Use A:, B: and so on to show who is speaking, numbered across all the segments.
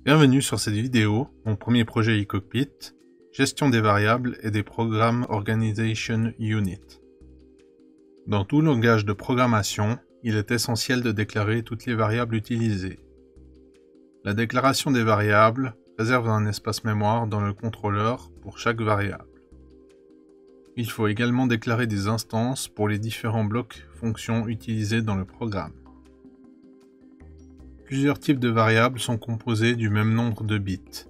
A: Bienvenue sur cette vidéo, mon premier projet eCockpit, gestion des variables et des programmes Organization Unit. Dans tout langage de programmation, il est essentiel de déclarer toutes les variables utilisées. La déclaration des variables réserve un espace mémoire dans le contrôleur pour chaque variable. Il faut également déclarer des instances pour les différents blocs fonctions utilisés dans le programme. Plusieurs types de variables sont composés du même nombre de bits.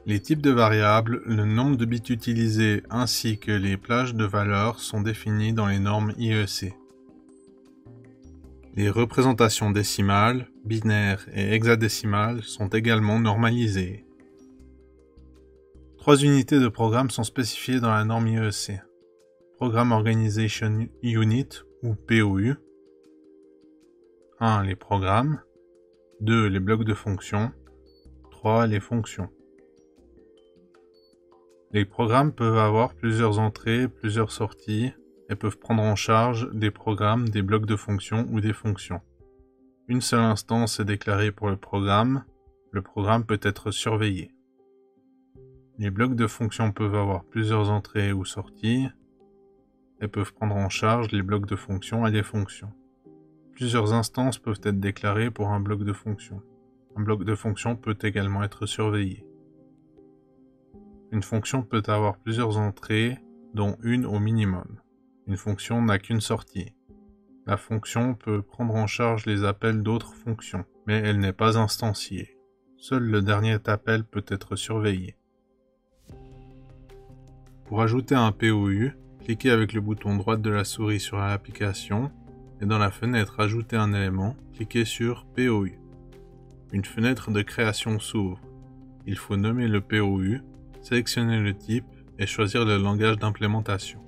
A: Les types de variables, le nombre de bits utilisés ainsi que les plages de valeurs sont définis dans les normes IEC. Les représentations décimales, binaires et hexadécimales sont également normalisées. 3 unités de programme sont spécifiées dans la norme IEC. Programme Organization Unit ou POU. 1. Les programmes. 2. Les blocs de fonctions. 3. Les fonctions. Les programmes peuvent avoir plusieurs entrées, plusieurs sorties, et peuvent prendre en charge des programmes, des blocs de fonctions ou des fonctions. Une seule instance est déclarée pour le programme peut être surveillé. Les blocs de fonctions peuvent avoir plusieurs entrées ou sorties, et peuvent prendre en charge les blocs de fonctions et les fonctions. Plusieurs instances peuvent être déclarées pour un bloc de fonction. Un bloc de fonction peut également être surveillé. Une fonction peut avoir plusieurs entrées, dont une au minimum. Une fonction n'a qu'une sortie. La fonction peut prendre en charge les appels d'autres fonctions, mais elle n'est pas instanciée. Seul le dernier appel peut être surveillé. Pour ajouter un POU, cliquez avec le bouton droit de la souris sur l'application et dans la fenêtre « Ajouter un élément », cliquez sur « POU ». Une fenêtre de création s'ouvre. Il faut nommer le POU, sélectionner le type et choisir le langage d'implémentation.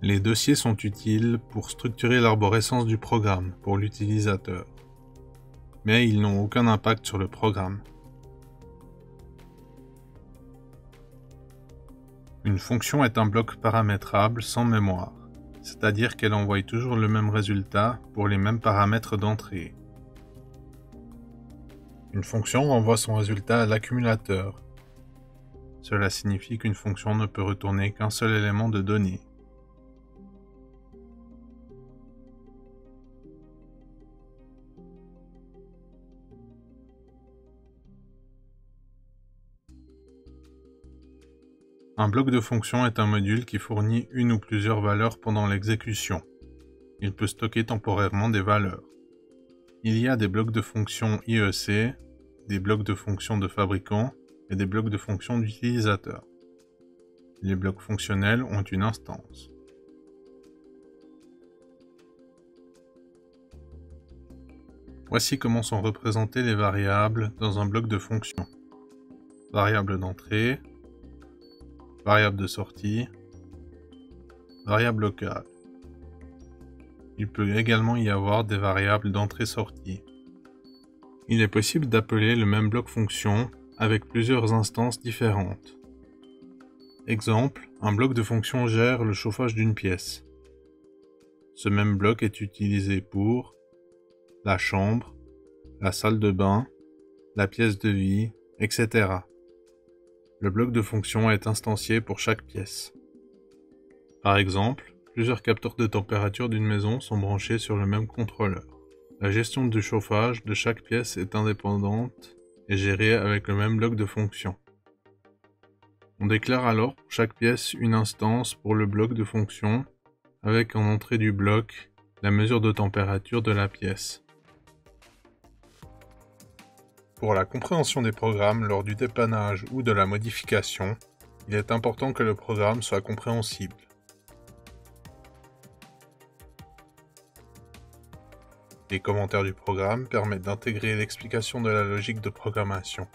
A: Les dossiers sont utiles pour structurer l'arborescence du programme pour l'utilisateur, mais ils n'ont aucun impact sur le programme. Une fonction est un bloc paramétrable sans mémoire, c'est-à-dire qu'elle envoie toujours le même résultat pour les mêmes paramètres d'entrée. Une fonction renvoie son résultat à l'accumulateur. Cela signifie qu'une fonction ne peut retourner qu'un seul élément de données. Un bloc de fonction est un module qui fournit une ou plusieurs valeurs pendant l'exécution. Il peut stocker temporairement des valeurs. Il y a des blocs de fonction IEC, des blocs de fonction de fabricant et des blocs de fonction d'utilisateur. Les blocs fonctionnels ont une instance. Voici comment sont représentées les variables dans un bloc de fonction. Variable d'entrée, variable de sortie, variable locale. Il peut également y avoir des variables d'entrée-sortie. Il est possible d'appeler le même bloc fonction avec plusieurs instances différentes. Exemple, un bloc de fonction gère le chauffage d'une pièce. Ce même bloc est utilisé pour la chambre, la salle de bain, la pièce de vie, etc. Le bloc de fonction est instancié pour chaque pièce. Par exemple, plusieurs capteurs de température d'une maison sont branchés sur le même contrôleur. La gestion du chauffage de chaque pièce est indépendante et gérée avec le même bloc de fonction. On déclare alors pour chaque pièce une instance pour le bloc de fonction avec en entrée du bloc la mesure de température de la pièce. Pour la compréhension des programmes lors du dépannage ou de la modification, il est important que le programme soit compréhensible. Les commentaires du programme permettent d'intégrer l'explication de la logique de programmation.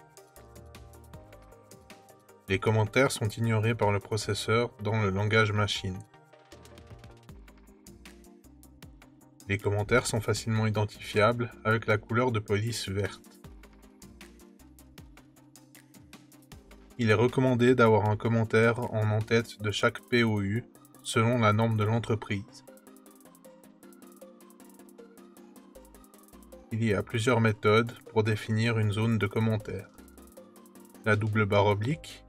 A: Les commentaires sont ignorés par le processeur dans le langage machine. Les commentaires sont facilement identifiables avec la couleur de police verte. Il est recommandé d'avoir un commentaire en en-tête de chaque POU selon la norme de l'entreprise. Il y a plusieurs méthodes pour définir une zone de commentaire. La double barre oblique,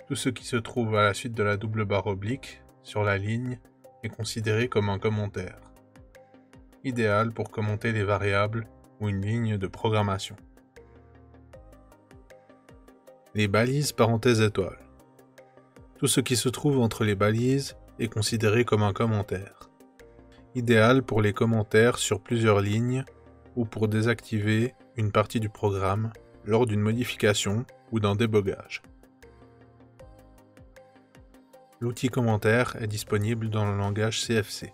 A: tout ce qui se trouve à la suite de la double barre oblique sur la ligne est considéré comme un commentaire, idéal pour commenter les variables ou une ligne de programmation. Les balises parenthèses étoiles. Tout ce qui se trouve entre les balises est considéré comme un commentaire, idéal pour les commentaires sur plusieurs lignes ou pour désactiver une partie du programme lors d'une modification ou d'un débogage. L'outil commentaire est disponible dans le langage CFC.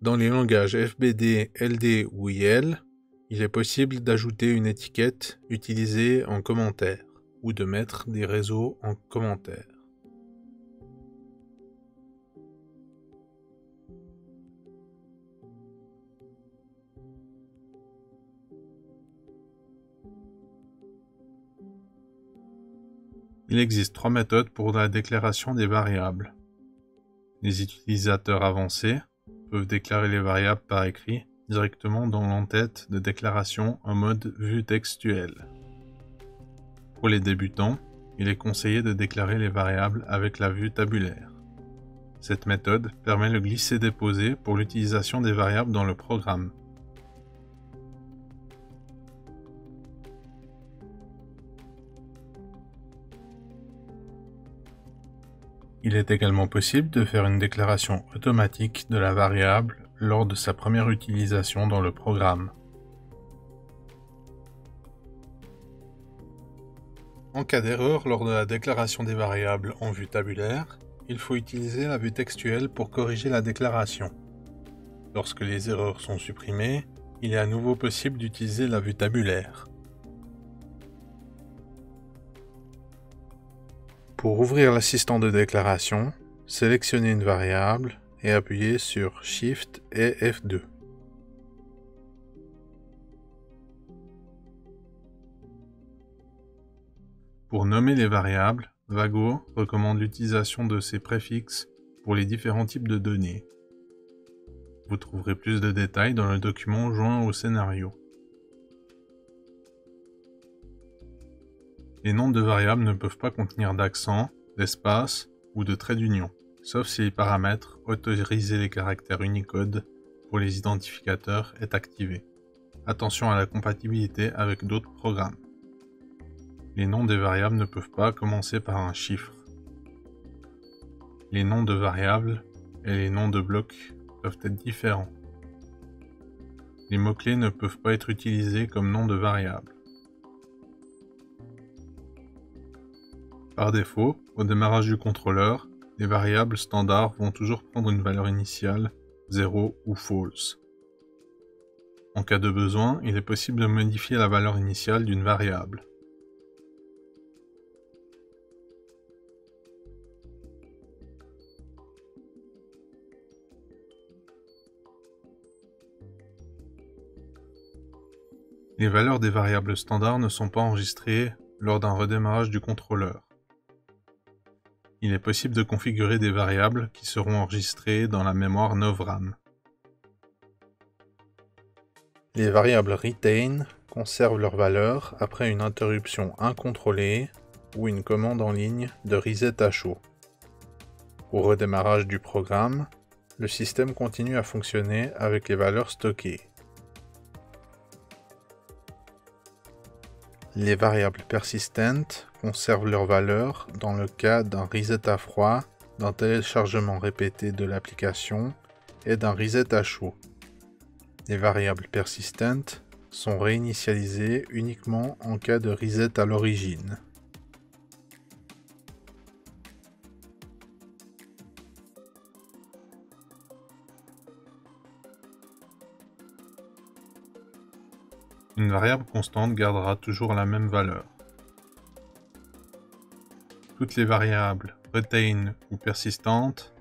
A: Dans les langages FBD, LD ou IL, il est possible d'ajouter une étiquette utilisée en commentaire ou de mettre des réseaux en commentaire. Il existe 3 méthodes pour la déclaration des variables. Les utilisateurs avancés peuvent déclarer les variables par écrit directement dans l'entête de déclaration en mode vue textuelle. Pour les débutants, il est conseillé de déclarer les variables avec la vue tabulaire. Cette méthode permet le glisser-déposer pour l'utilisation des variables dans le programme. Il est également possible de faire une déclaration automatique de la variable lors de sa première utilisation dans le programme. En cas d'erreur lors de la déclaration des variables en vue tabulaire, il faut utiliser la vue textuelle pour corriger la déclaration. Lorsque les erreurs sont supprimées, il est à nouveau possible d'utiliser la vue tabulaire. Pour ouvrir l'assistant de déclaration, sélectionnez une variable et appuyez sur Shift et F2. Pour nommer les variables, Vago recommande l'utilisation de ces préfixes pour les différents types de données. Vous trouverez plus de détails dans le document joint au scénario. Les noms de variables ne peuvent pas contenir d'accent, d'espace ou de trait d'union, sauf si les paramètres autoriser les caractères Unicode pour les identificateurs est activé. Attention à la compatibilité avec d'autres programmes. Les noms des variables ne peuvent pas commencer par un chiffre. Les noms de variables et les noms de blocs peuvent être différents. Les mots-clés ne peuvent pas être utilisés comme nom de variables. Par défaut, au démarrage du contrôleur, les variables standards vont toujours prendre une valeur initiale, 0 ou false. En cas de besoin, il est possible de modifier la valeur initiale d'une variable. Les valeurs des variables standards ne sont pas enregistrées lors d'un redémarrage du contrôleur. Il est possible de configurer des variables qui seront enregistrées dans la mémoire NovRAM. Les variables retain conservent leur valeur après une interruption incontrôlée ou une commande en ligne de reset à chaud. Au redémarrage du programme, le système continue à fonctionner avec les valeurs stockées. Les variables persistentes conservent leur valeur dans le cas d'un reset à froid, d'un téléchargement répété de l'application et d'un reset à chaud. Les variables persistentes sont réinitialisées uniquement en cas de reset à l'origine. Une variable constante gardera toujours la même valeur. Toutes les variables retain ou persistantes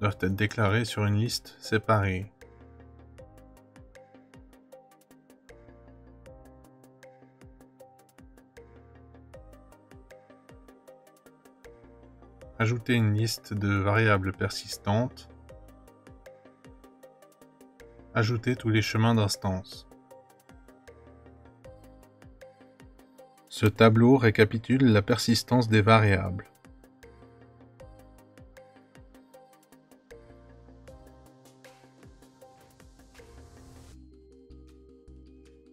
A: doivent être déclarées sur une liste séparée. Ajouter une liste de variables persistantes. Ajouter tous les chemins d'instance. Ce tableau récapitule la persistance des variables.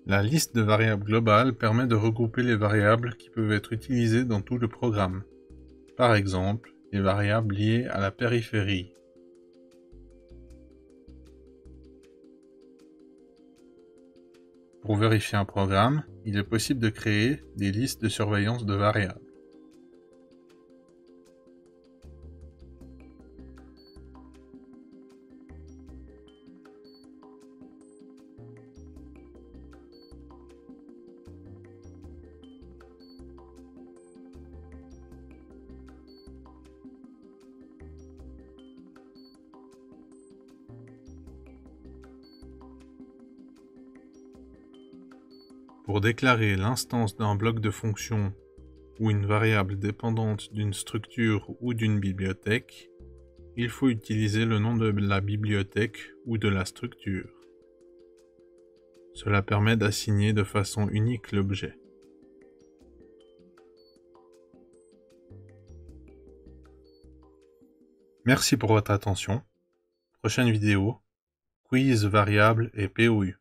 A: La liste de variables globales permet de regrouper les variables qui peuvent être utilisées dans tout le programme. Par exemple, les variables liées à la périphérie. Pour vérifier un programme, il est possible de créer des listes de surveillance de variables. Pour déclarer l'instance d'un bloc de fonction ou une variable dépendante d'une structure ou d'une bibliothèque, il faut utiliser le nom de la bibliothèque ou de la structure. Cela permet d'assigner de façon unique l'objet. Merci pour votre attention. Prochaine vidéo, quiz, variable et POU.